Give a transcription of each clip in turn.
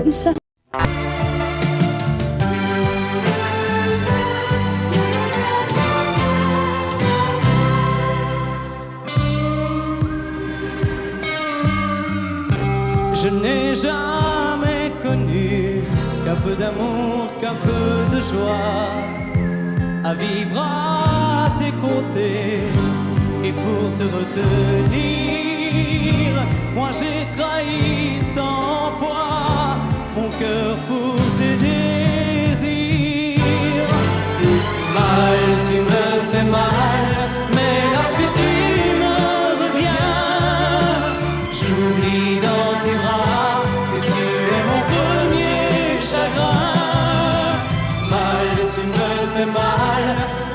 comme ça. Je n'ai jamais connu qu'un peu d'amour, qu'un peu de joie, à vivre à tes côtés et pour te retenir. Moi j'ai trahi 100 fois mon cœur pour tes désirs. Mal, tu me fais mal, mais lorsque tu me reviens, j'oublie dans tes bras que tu es mon premier chagrin. Mal, tu me fais mal,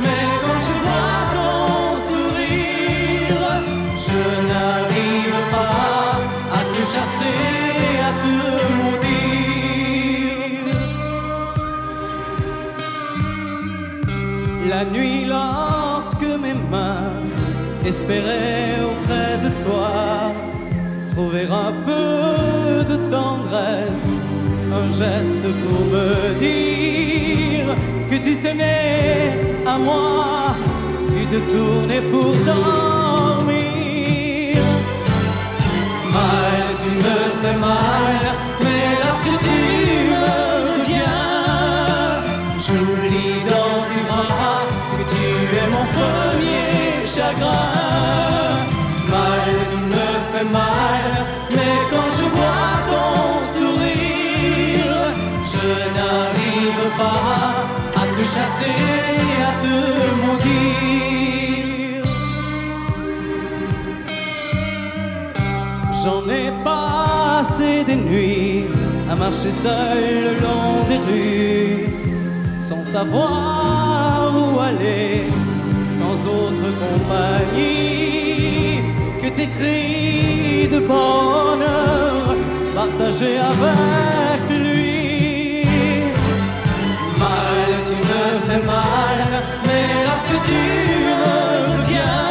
mais quand je vois ton sourire, je n'arrive pas à te chasser, à te maudire. La nuit, lorsque mes mains espéraient auprès de toi trouver un peu de tendresse, un geste pour me dire que tu tenais à moi, tu te tournais pour dormir. Mal, tu me fais mal, mais lorsque tu me reviens, j'oublie dans tes bras que tu es mon premier chagrin. Mal, tu me fais mal, mais quand je vois ton sourire, je n'arrive pas à te chasser, à te maudire. J'en ai passé des nuits à marcher seul le long des rues, sans savoir où aller, sans autre compagnie que tes cris de bonheur partagés avec lui. Mal, tu me fais mal, mais lorsque tu reviens,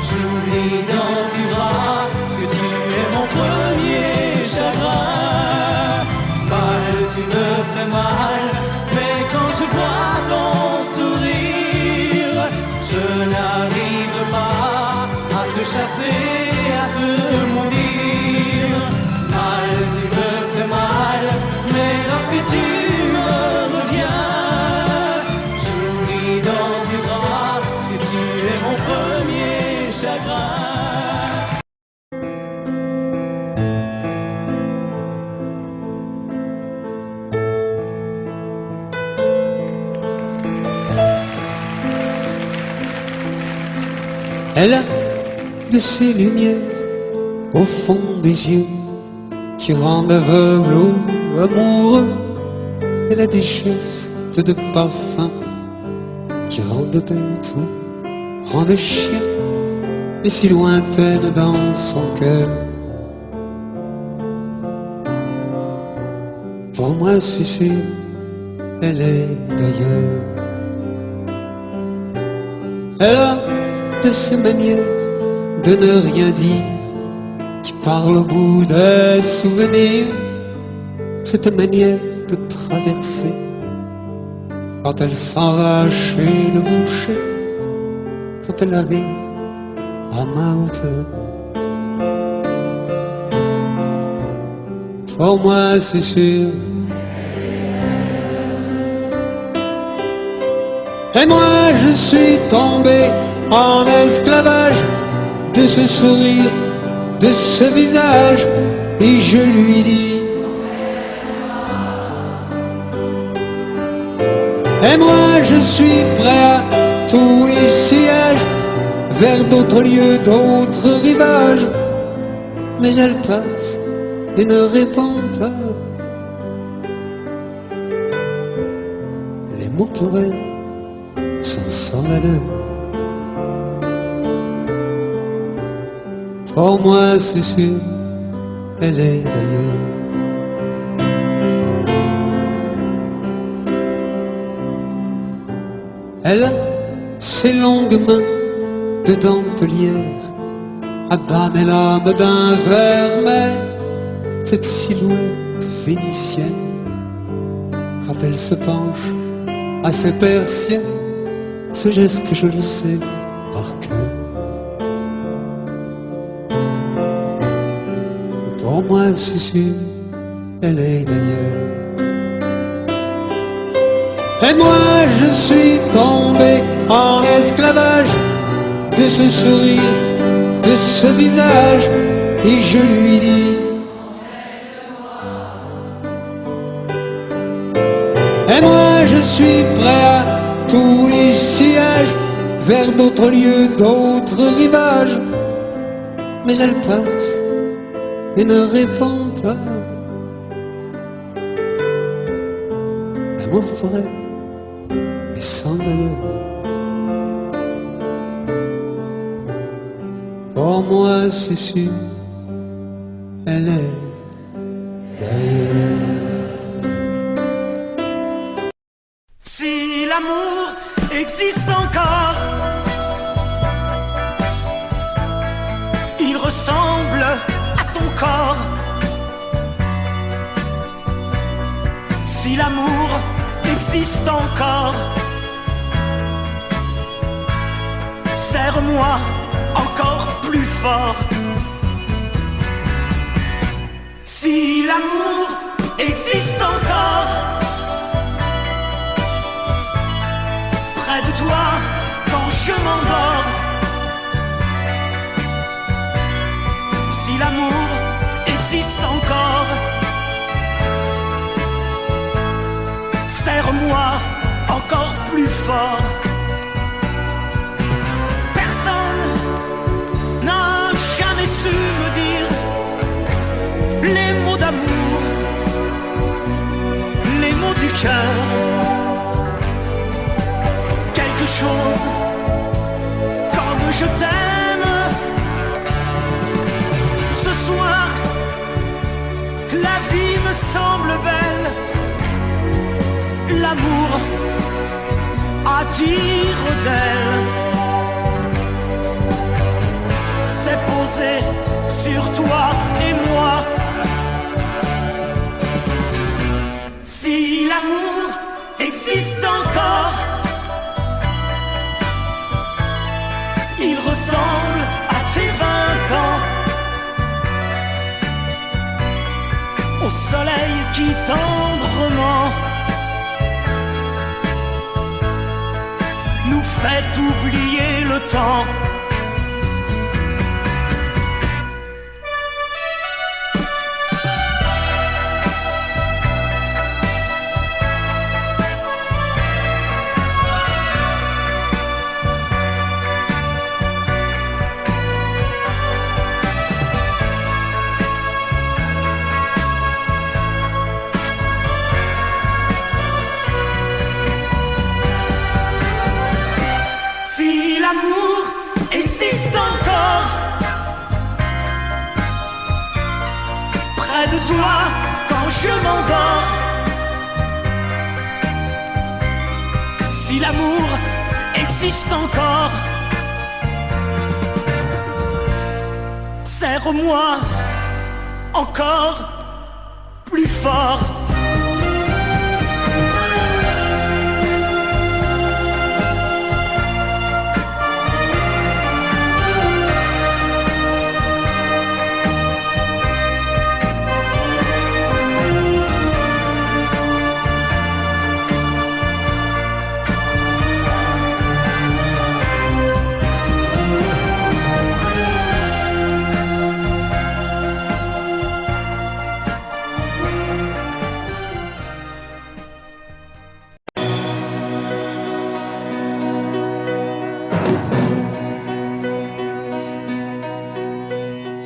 j'oublie dans tes bras que tu es mon premier chagrin. Mal, tu me fais mal, mais quand je vois ton sourire, je n'arrive pas à te chasser, à te maudire. Mal, tu me fais mal, mais lorsque tu me reviens, j'oublie dans tes bras que tu es mon premier chagrin. Elle a de ces lumières au fond des yeux qui rendent aveugle ou amoureux. Elle a des gestes de parfum qui rendent bête ou rendent chien, mais si lointaine dans son cœur. Pour moi c'est sûr, elle est d'ailleurs. Elle a de ces manières de ne rien dire qui parle au bout des souvenirs, cette manière de traverser quand elle s'en va chez le boucher, quand elle arrive à ma hauteur. Pour moi c'est sûr. Et moi je suis tombé en esclavage de ce sourire, de ce visage, et je lui dis: et moi je suis prêt à tous les sillages, vers d'autres lieux, d'autres rivages. Mais elle passe et ne répond pas. Les mots pour elle sont sans valeur. Pour moi c'est sûr, elle est ailleurs. Elle a ses longues mains de dentelière à banner l'âme d'un vermeil, cette silhouette vénitienne, quand elle se penche à ses persiennes, ce geste je le sais par cœur. Pour moi, c'est sûr, elle est d'ailleurs. Et moi, je suis tombé en esclavage de ce sourire, de ce visage, et je lui dis: et moi, je suis prêt à tous les sillages, vers d'autres lieux, d'autres rivages. Mais elle passe et ne répond pas. L'amour pour elle est sans valeur. Pour moi, c'est sûr, elle est d'ailleurs. Si l'amour existe encore, il ressemble à ton corps. Si l'amour existe encore, serre-moi encore plus fort. Si l'amour existe encore, près de toi quand je m'endors. Si l'amour existe encore, serre-moi encore plus fort. Personne n'a jamais su me dire les mots d'amour, les mots du cœur. Quelque chose comme je t'aime. Ce soir, la vie me semble belle. L'amour attire d'elle. C'est posé sur toi et moi. Si l'amour existe encore, il ressemble à tes 20 ans, au soleil qui tendrement nous fait oublier le temps. Si l'amour existe encore, près de toi quand je m'endors. Si l'amour existe encore, serre-moi encore plus fort.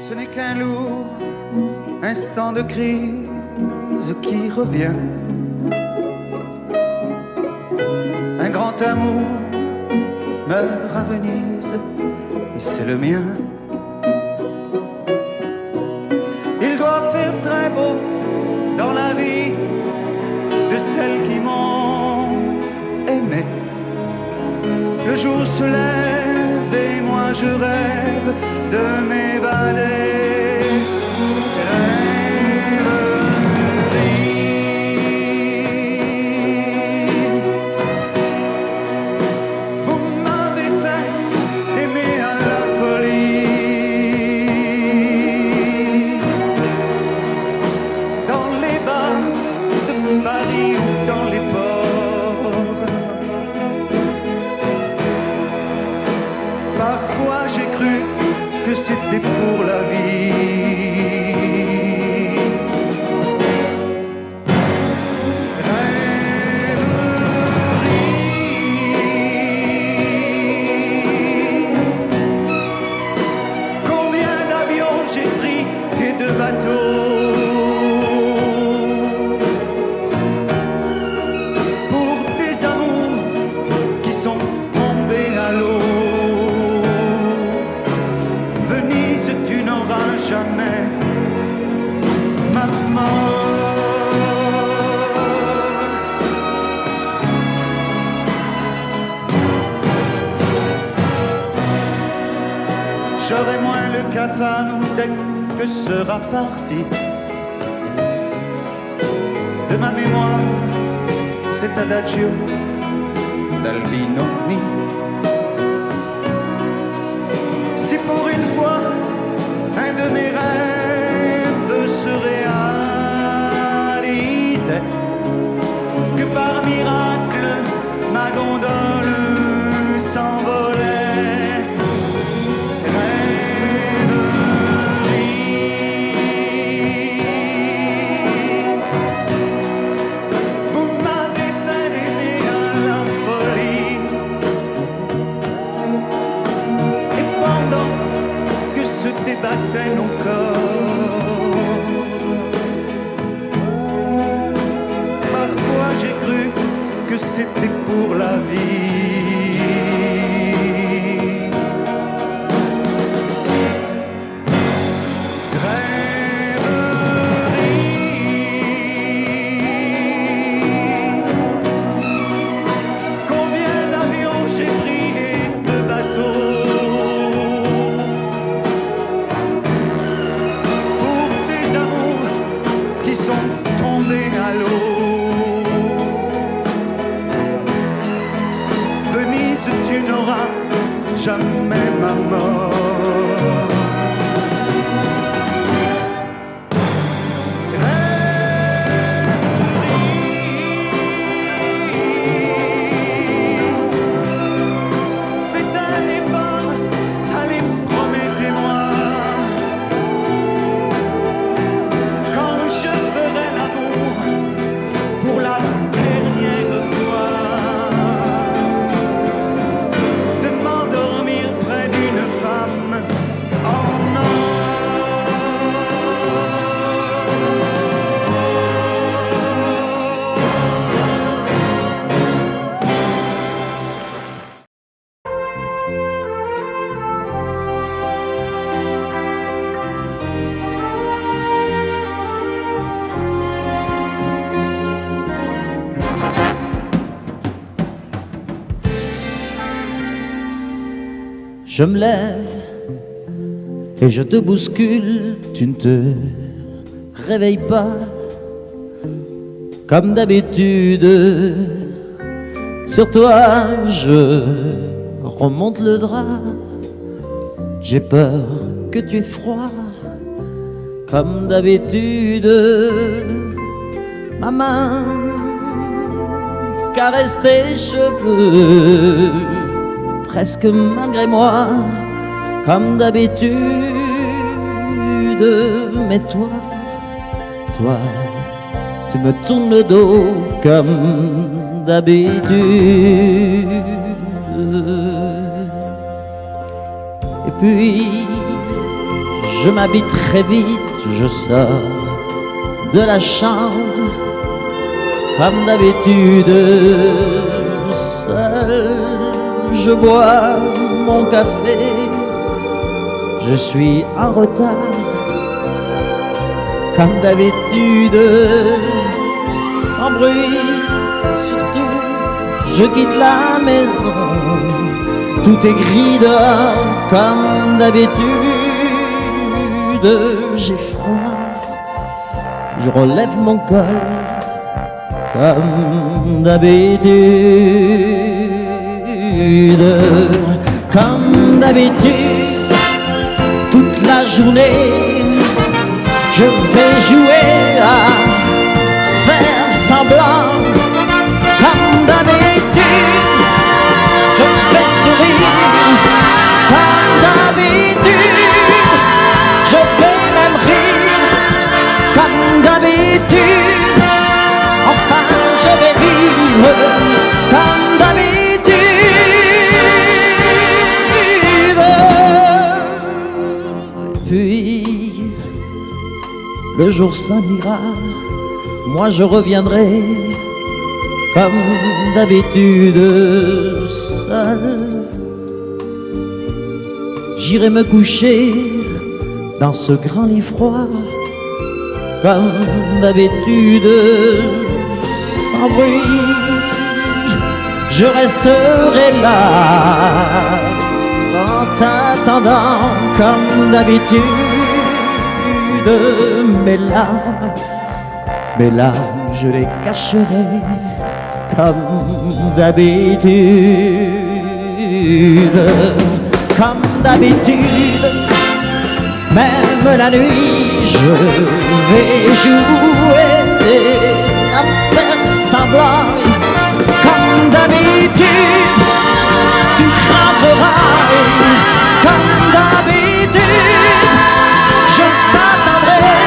Ce n'est qu'un lourd instant de crise qui revient. Un grand amour meurt à Venise et c'est le mien. Il doit faire très beau dans la vie de celles qui m'ont aimé. Le jour se lève et moi je rêve de m'évader. Rêverie cafard dès que sera parti de ma mémoire cet adagio d'Albinoni. Si pour une fois un de mes rêves se réalisait, que par miracle ma gondole s'envolait, rêverie. Vous m'avez fait aimer à la folie, et pendant que se débattaient nos corps, parfois j'ai cru que c'était pour la vie. Rêverie. Combien d'avions j'ai pris et de bateaux pour des amours qui sont tombés à l'eau. Venise, tu n'auras jamais ma mort. Rêverie. Faites un effort, allez, promettez-moi, quand je ferai l'amour pour la dernière fois, de m'endormir près d'une femme en or. Je me lève et je te bouscule, tu ne te réveilles pas comme d'habitude. Sur toi, je remonte le drap. J'ai peur que tu aies froid comme d'habitude. Ma main caresse tes cheveux, presque malgré moi, comme d'habitude. Mais toi, tu me tournes le dos comme d'habitude. Et puis, je m'habille très vite, je sors de la chambre comme d'habitude. Seul, je bois mon café, je suis en retard, comme d'habitude, sans bruit, surtout, je quitte la maison, tout est gris dehors, comme d'habitude, j'ai froid, je relève mon col, comme d'habitude. Comme d'habitude, toute la journée, je vais jouer à faire semblant. Comme d'habitude, je vais sourire. Comme d'habitude, je vais même rire. Comme d'habitude, enfin je vais vivre. Comme d'habitude. Puis, le jour s'en ira, moi je reviendrai, comme d'habitude, seul. J'irai me coucher dans ce grand lit froid, comme d'habitude, sans bruit. Je resterai là, en t'attendant comme d'habitude. Mes larmes, je les cacherai comme d'habitude. Comme d'habitude, même la nuit, je vais jouer à faire semblant. Comme d'habitude, tu craqueras. Comme d'habitude, je t'attendrai.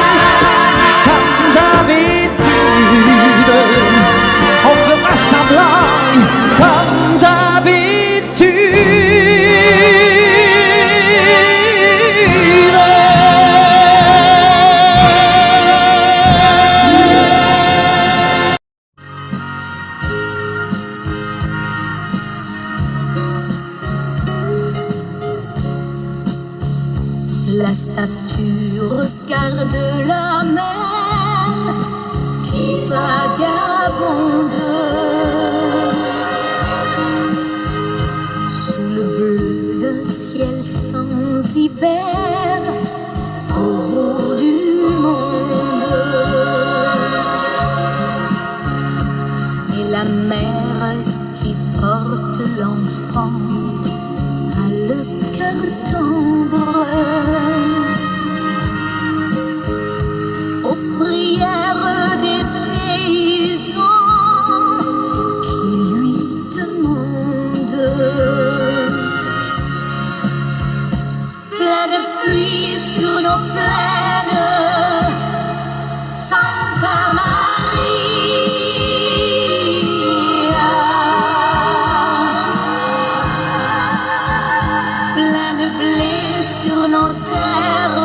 Comme d'habitude, on fera semblant. Comme d'habitude. La statue regarde la mer qui vagabonde sous le bleu ciel sans hiver au bout du monde. Et la mère qui porte l'enfant a le cœur tendre aux prières des paysans qui lui demandent. Plein de pluie sur nos plaines, Santa Maria. Plein de blé sur nos terres,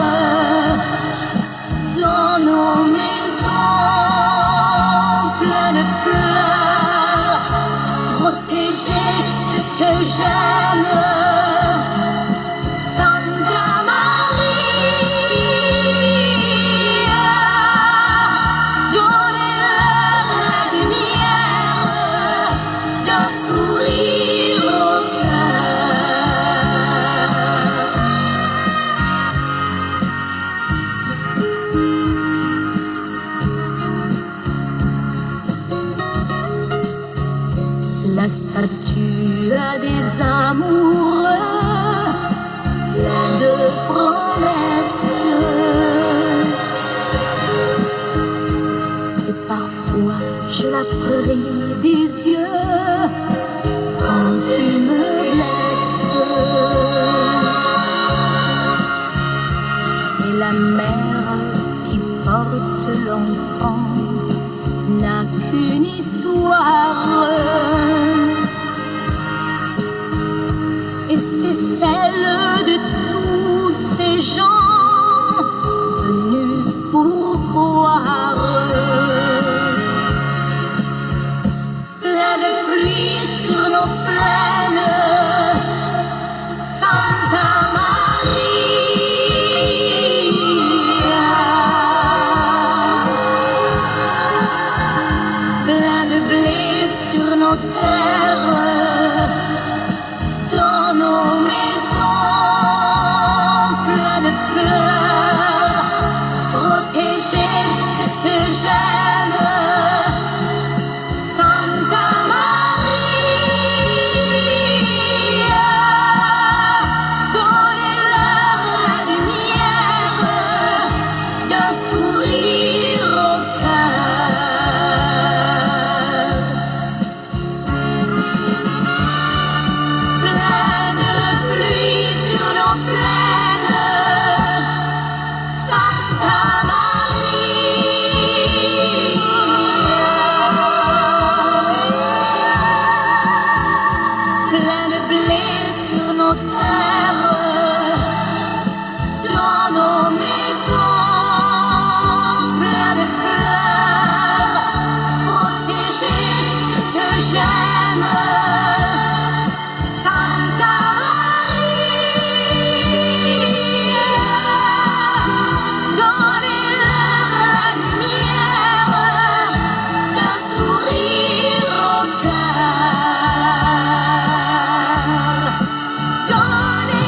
dans nos maisons, plein de fleurs, protéger ce que j'aime, Santa Maria. Donnez-leur la lumière d'un sourire au cœur. La statue a des amoureux plein de promesses. Et parfois je la prie des yeux quand tu me blesses. Et la mère qui porte l'enfant n'a qu'une histoire, et c'est celle de tous ces gens venus pour croire. Plein de pluie sur nos plaines, Santa Maria. Plein de blé sur nos terres, dans nos maisons, plein de fleurs, protéger ce que j'aime, Santa Maria. Donnez-leur la lumière d'un sourire au cœur. Plein de pluie sur nos plaines, Santa Maria. Plein de blé sur nos terres, dans nos maisons, plein de fleurs, protéger ce que j'aime, Santa Maria. Donnez-leur la lumière d'un sourire au cœur. Donnez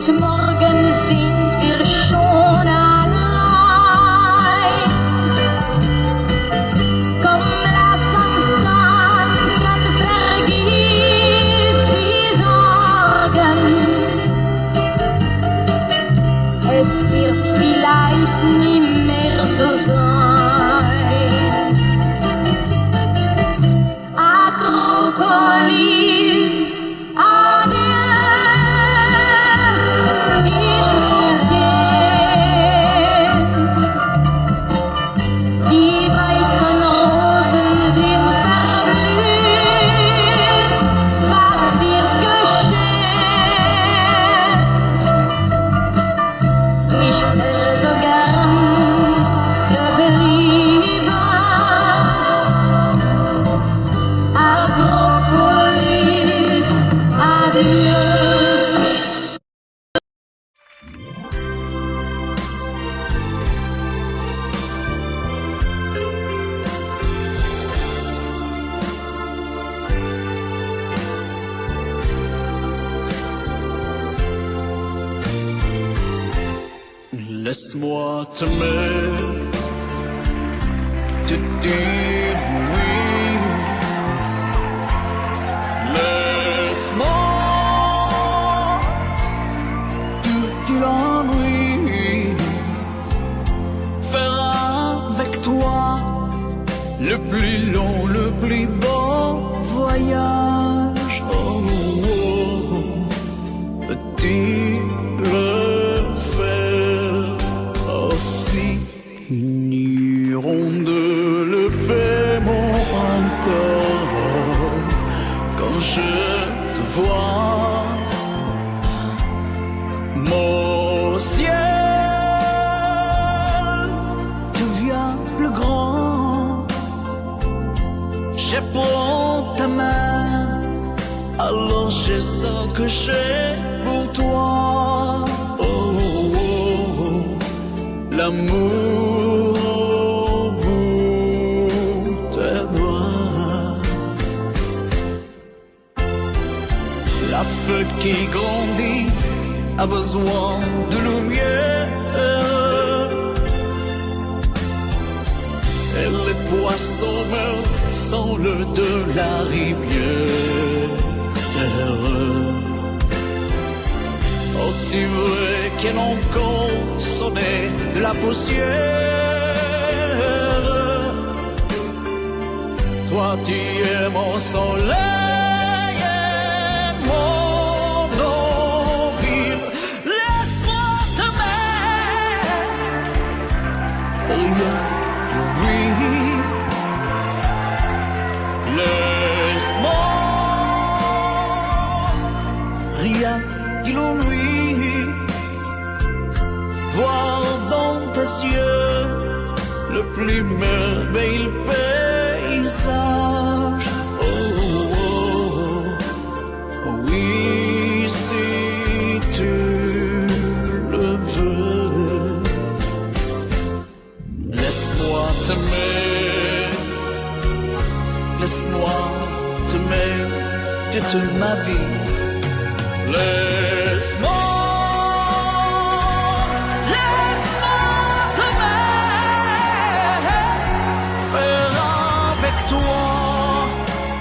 Und morgen sind wir schon allein. Komm, lass uns tanzen, vergiss die Sorgen. Es wird vielleicht nie mehr so sein. Akropolis, adieu, ich muss gehen. Die weißen Rosen sind verblüht, was wird geschehen? Ich wäre so gern geblieben. Akropolis, adieu. Laisse-moi t'aimer, te dire oui. Laisse-moi tout l'ennui, faire avec toi le plus long, le plus beau voyage. Oh, oh, oh. Petit le faire aussi, de le fait mon tort quand je te vois. Mon ciel devient plus grand. Je prends ta main, alors je sens que j'ai pour toi. Oh, oh, oh, l'amour au bout des doigts. La feuille qui grandit a besoin de lumière, et les poissons meurent sans l'eau de la rivière. Aussi vrai qu'elle a encore sonné de la poussière, toi tu es mon soleil et mon eau vive. Laisse-moi t'aimer, oui, laisse-moi rien que l'ennui, voir dans tes yeux le plus merveilleux paysage. Oh, oh, oh, oui, si tu le veux, laisse-moi t'aimer, laisse-moi t'aimer toute ma vie. Laisse-moi t'aimer, faire avec toi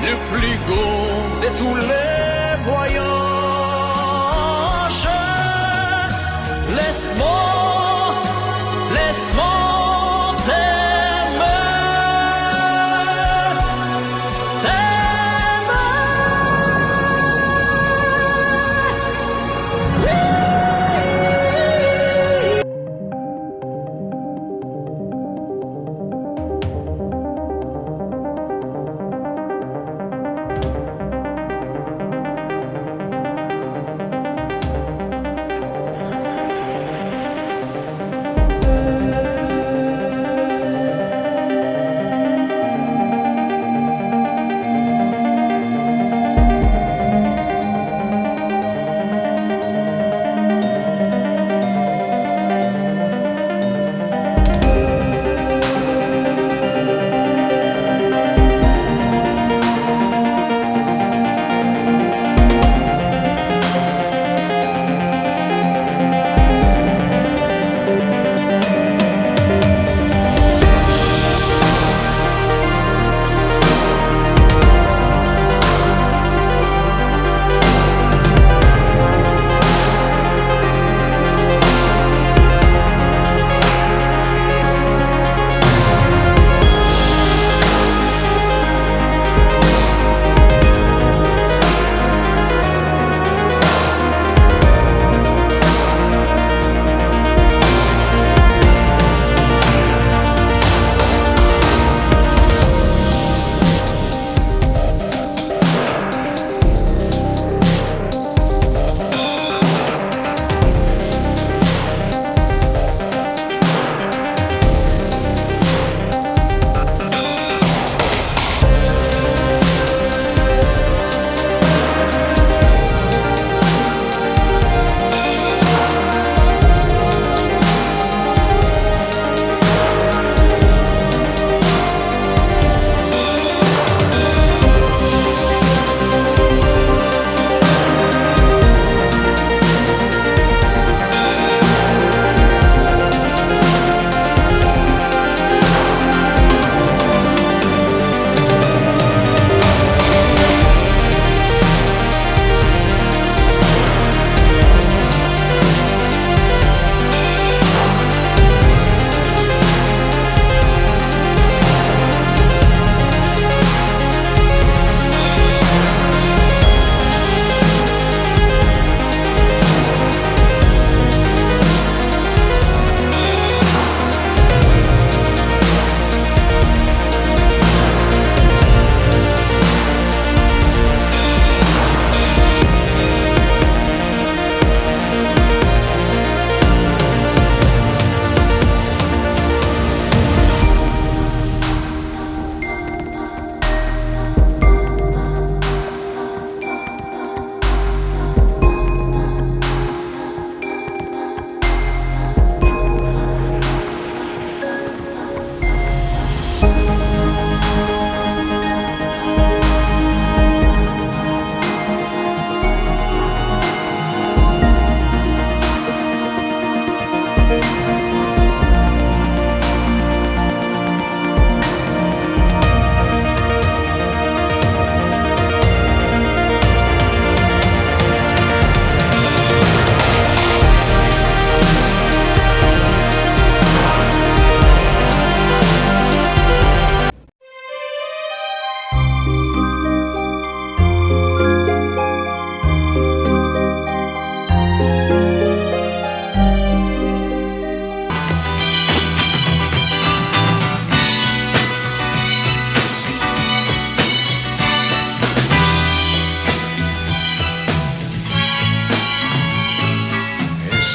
le plus beau de tous les voyages. Laisse-moi t'aimer,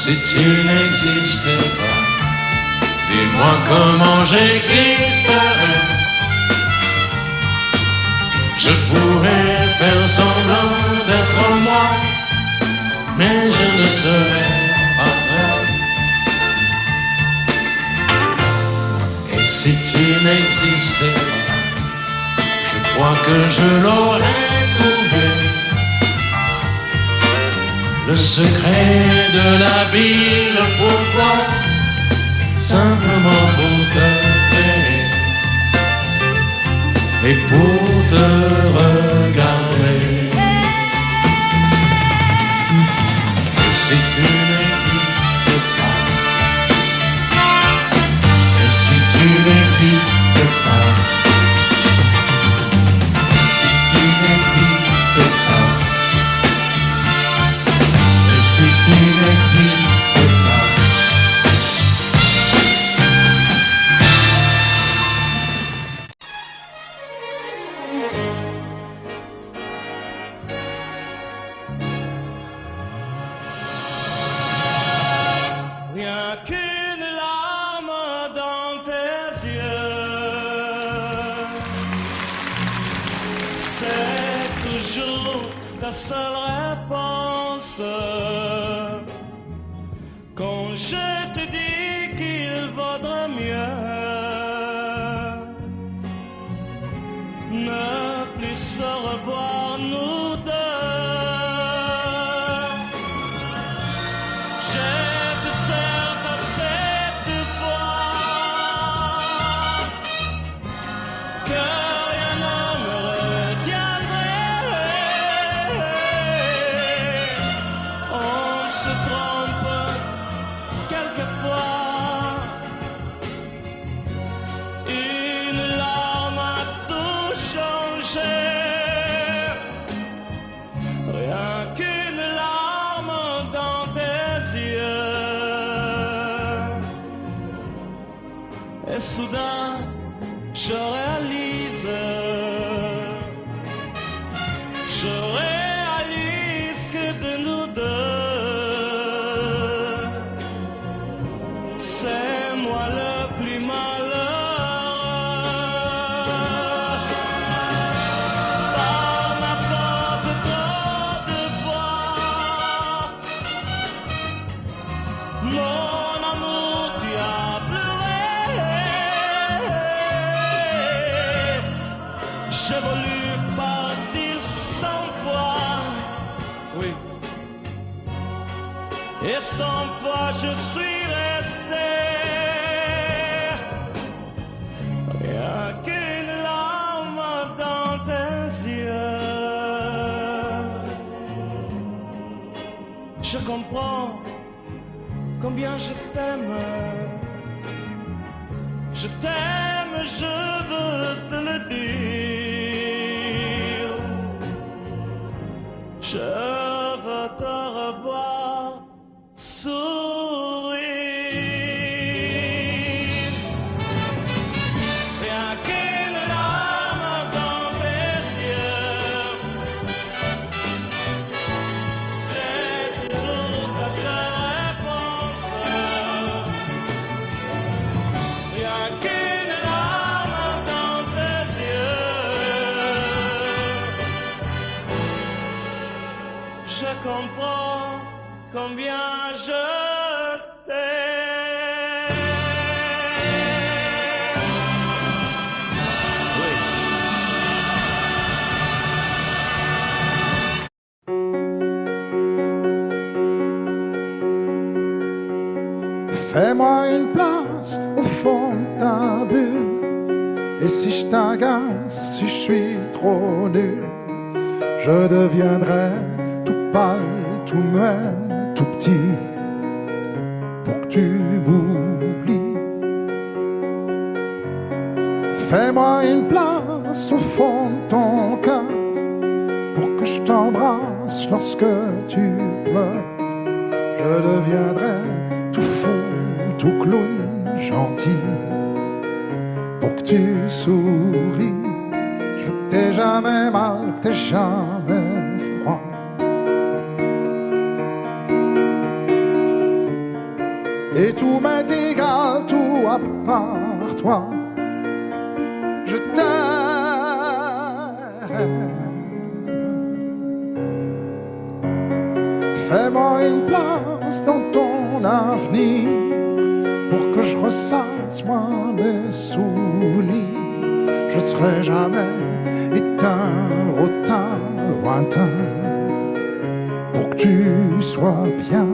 si tu n'existais pas, dis-moi comment j'existerais. Je pourrais faire semblant d'être moi, mais je ne serais pas vrai. Et si tu n'existais pas, je crois que je l'aurais trouvé. Le secret de la vie, le pourquoi, simplement pour te créer et pour te regarder. Et si tu n'existes pas, et si tu n'existes pas, si tu n'existes pas, et si tu n'existes pas. Rien qu'une larme dans tes yeux, c'est toujours ta seule réponse. Quand je te dis qu'il vaudrait mieux ne plus se revoir nous deux. Je te serre à cette fois que rien ne me retiendrait. On se trompe quelquefois. Une larme a tout changé. Rien qu'une larme dans tes yeux. Et soudain, je réalise que de nous deux, c'est moi le plus malheureux. Par ma faute, trop de fois, mon amour, tu as pleuré. J'ai voulu partir 100 fois, oui, et 100 fois je suis resté. Rien qu'une larme dans tes yeux. Je comprends combien je t'aime. Je t'aime, je veux te le dire. Je veux te revoir sourire. Rien qu'une larme dans tes yeux, c'est toujours ta seule réponse. Rien qu'une larme dans tes yeux. Je comprends combien je t'aime. Oui. Fais-moi une place au fond de ta bulle. Et si je t'agace, si je suis trop nul, je deviendrai tout pâle, tout muet, tout petit, pour que tu m'oublies. Fais-moi une place au fond de ton cœur, pour que je t'embrasse lorsque tu pleures. Je deviendrai tout fou, tout clown, gentil, pour que tu souris. Je veux que t'aies jamais mal, que t'aies jamais froid. et tout m'est égal, tout à part toi. Je t'aime. Fais-moi une place dans ton avenir pour que je ressasse moi mes souvenirs. Je ne serai jamais éteint, autant lointain pour que tu sois bien.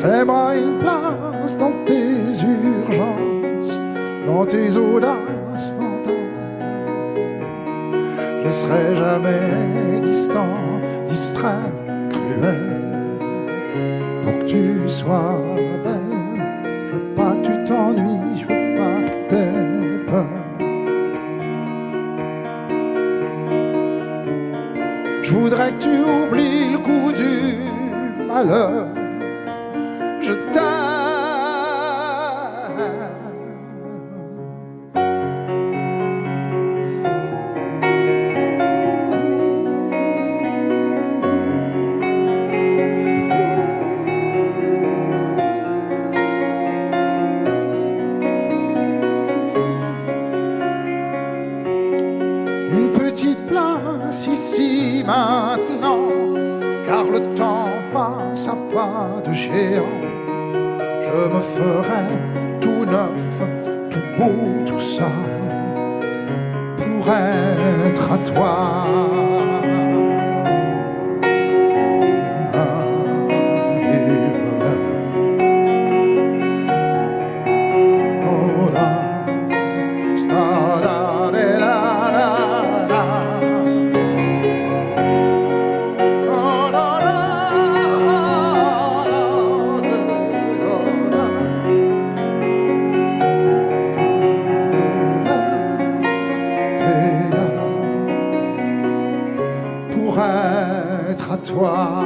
Fais-moi une place dans tes urgences, dans tes audaces, dans ta... Je serai jamais distant, distrait, cruel pour que tu sois belle. Je veux pas que tu t'ennuies, je veux pas que t'aies peur. Je voudrais que tu oublies le coup du malheur. Je t'aime. Une petite place ici maintenant, car le temps passe à pas de géant. Je me ferai tout neuf, tout beau, tout ça, pour être à toi. Pour être à toi. Wow!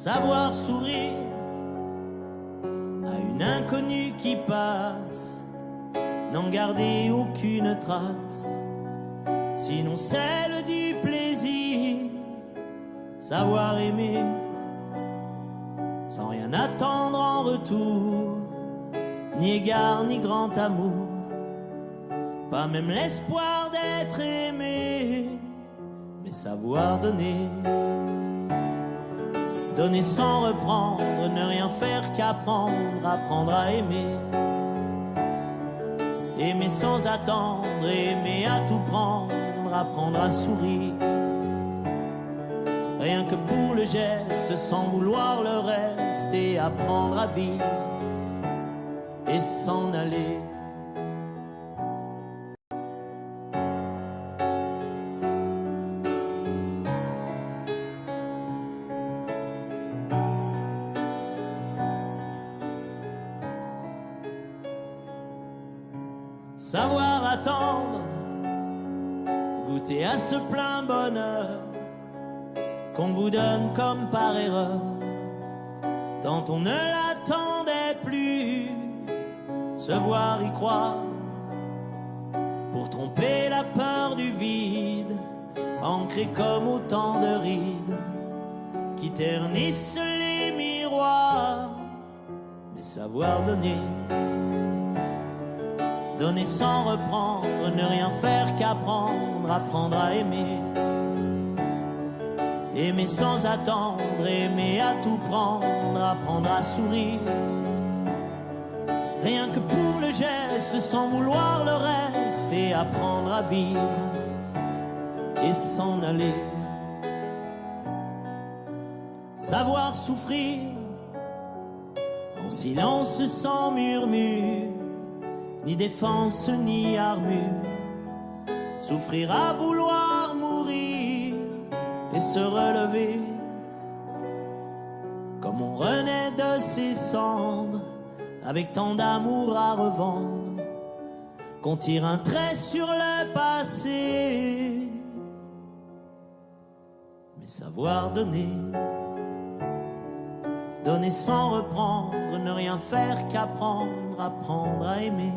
savoir sourire à une inconnue qui passe, n'en garder aucune trace, sinon celle du plaisir, savoir aimer sans rien attendre en retour, ni égard ni grand amour, pas même l'espoir d'être aimé, mais savoir donner. Donner sans reprendre, ne rien faire qu'apprendre, apprendre à aimer. Aimer sans attendre, aimer à tout prendre, apprendre à sourire. Rien que pour le geste, sans vouloir le reste, et apprendre à vivre et s'en aller. Savoir attendre, goûter à ce plein bonheur qu'on vous donne comme par erreur, tant on ne l'attendait plus. Se voir y croire, pour tromper la peur du vide, ancré comme autant de rides qui ternissent les miroirs, mais savoir donner. Donner sans reprendre, ne rien faire qu'apprendre, apprendre à aimer. Aimer sans attendre, aimer à tout prendre, apprendre à sourire. Rien que pour le geste, sans vouloir le reste, et apprendre à vivre et s'en aller. Savoir souffrir en silence sans murmure, ni défense ni armure, souffrir à vouloir mourir et se relever, comme on renaît de ses cendres, avec tant d'amour à revendre, qu'on tire un trait sur le passé, mais savoir donner. Donner sans reprendre, ne rien faire qu'apprendre, apprendre à aimer.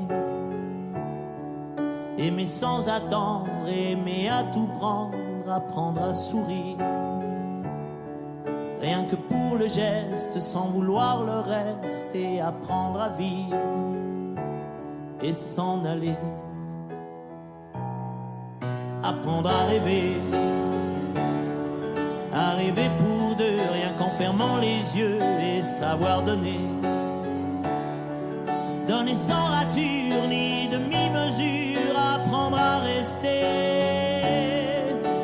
Aimer sans attendre, aimer à tout prendre, apprendre à sourire. Rien que pour le geste, sans vouloir le reste, et apprendre à vivre et s'en aller. Apprendre à rêver pour deux, rien qu'en fermant les yeux, et savoir donner. Donner sans rature ni demi-mesure, apprendre à rester.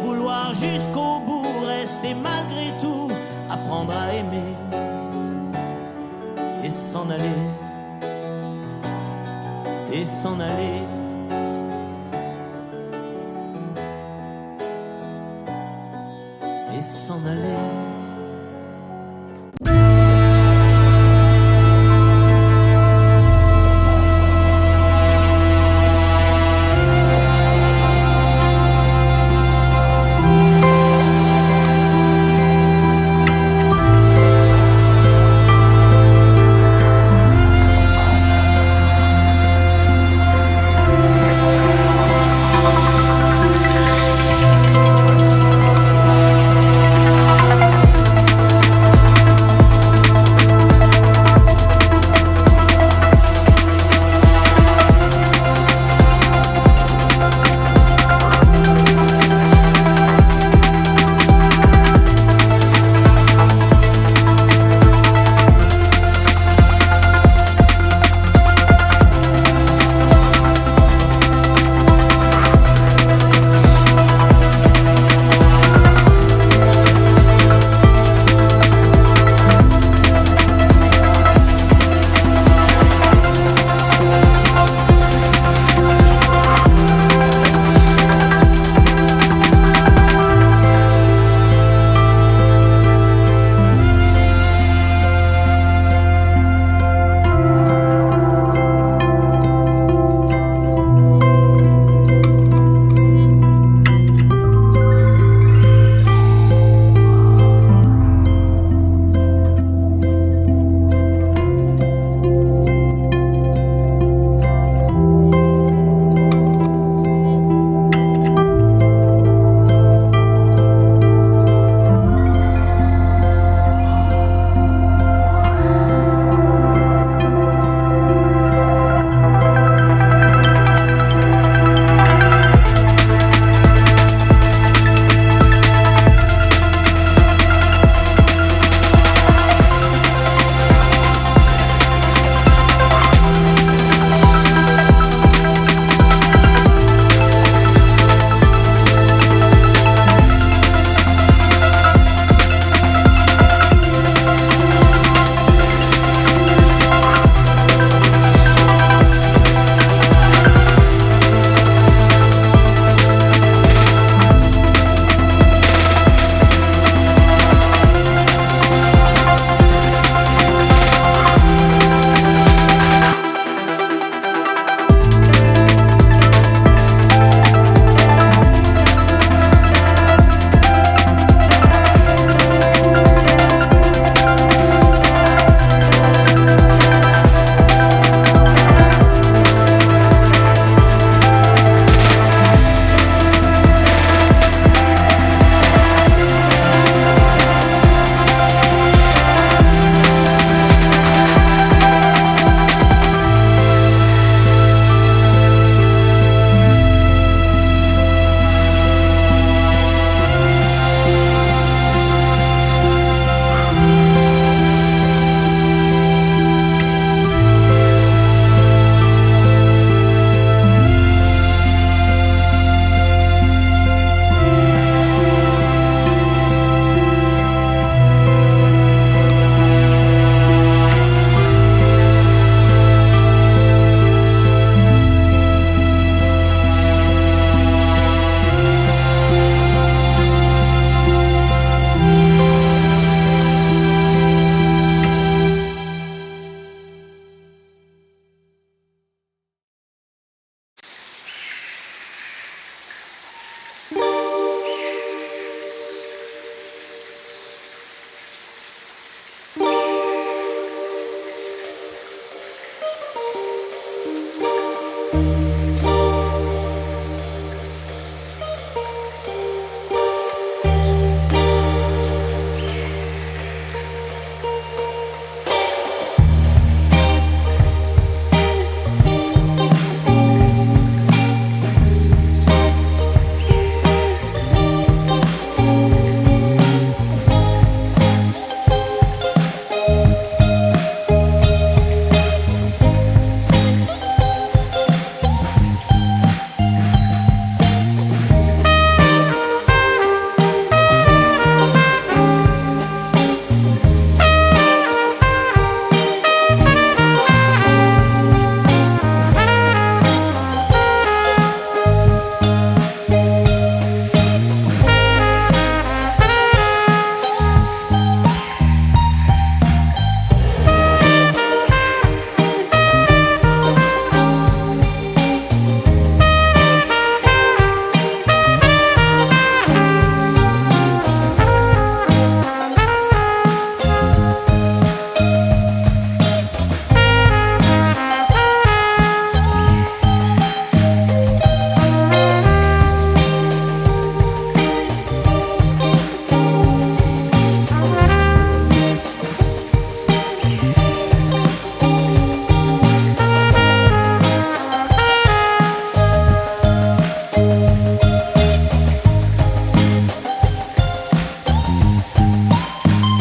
Vouloir jusqu'au bout, rester malgré tout, apprendre à aimer et s'en aller. Et s'en aller. Et s'en aller.